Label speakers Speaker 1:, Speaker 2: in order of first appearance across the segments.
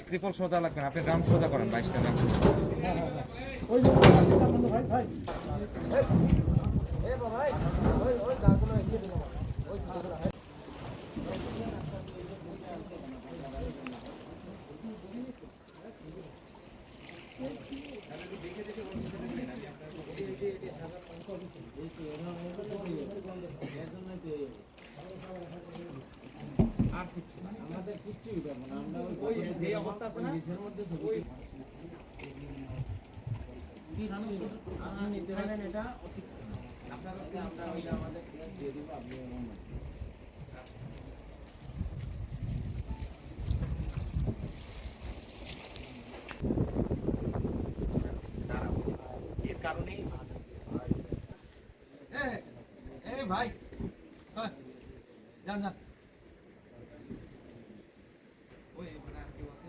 Speaker 1: Triple সোদা লাগবে, আপনি গ্রাম সোদা করেন 22 টাকা। আমাদের কিছুই আমরা ওই যে অবস্থা আছে না নিজের মধ্যে ওই নিতে পারেন এটা আপনারা আমরা ওইটা আমাদের দিয়ে দিব আপনি এর কারণেই ভাই যান যান ওই ওখানে আর কেউ আছে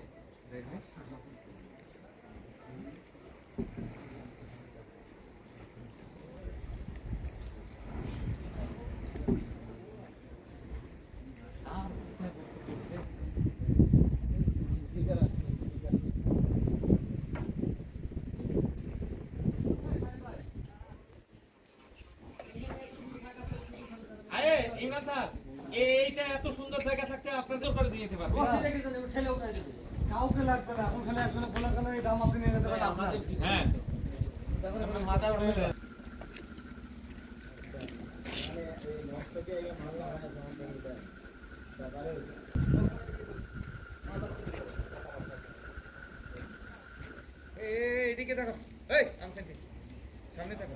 Speaker 1: ইমরান স্যার, এইটা এত সুন্দর জায়গা থাকতে আপনাদের করে দিয়ে দিতে পারবো। সেটা কি জানেন, ছেলে উঠাই দিবে। কাউকে লাগবে না, এখন খালি আসলে বলা কেন এই দাম আপনি নিয়ে যেতে পারেন আপনাদের। হ্যাঁ, তারপরে আপনার মাথা উঠে যায়। এই নষ্ট থেকে এই মাল লাগানো জমা তারপরে এইদিকে দেখো, এই আমসেন্টি সামনে দেখো,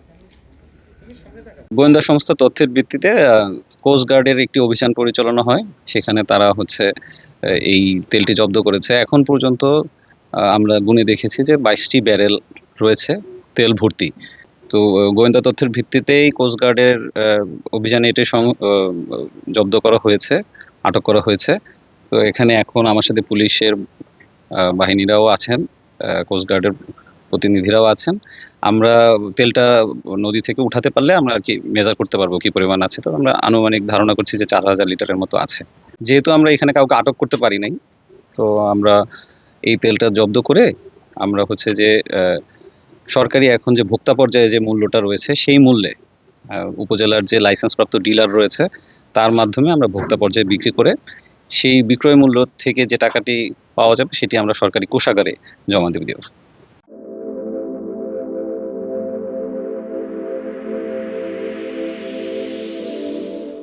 Speaker 2: গোয়েন্দা সংস্থা তথ্যের ভিত্তিতে কোস্ট গার্ডের একটি অভিযান পরিচালনা হয়। সেখানে তারা এই তেলটি জব্দ করেছে। এখন পর্যন্ত আমরা গুনে দেখেছি যে 22টি ব্যারেল রয়েছে তেল ভর্তি। তো গোয়েন্দা তথ্যের ভিত্তিতেই কোস্ট গার্ডের অভিযানে এটি জব্দ করা হয়েছে, আটক করা হয়েছে। তো এখানে এখন আমার সাথে পুলিশের বাহিনীরাও আছেন, কোস্ট গার্ডের প্রতিনিধিরাও আছেন। আমরা তেলটা নদী থেকে উঠাতে পারলে আমরা আর কি মেজার করতে পারবো কি পরিমাণ আছে। তো আমরা আনুমানিক ধারণা করছি যে 4000 লিটারের মতো আছে। যেহেতু আমরা এখানে কাউকে আটক করতে পারি নাই, তো আমরা এই তেলটা জব্দ করে আমরা যে সরকারি এখন যে ভোক্তা পর্যায়ে যে মূল্যটা রয়েছে সেই মূল্যে উপজেলার যে লাইসেন্সপ্রাপ্ত ডিলার রয়েছে তার মাধ্যমে আমরা ভোক্তা পর্যায়ে বিক্রি করে সেই বিক্রয় মূল্য থেকে যে টাকাটি পাওয়া যাবে সেটি আমরা সরকারি কোষাগারে জমা দেব।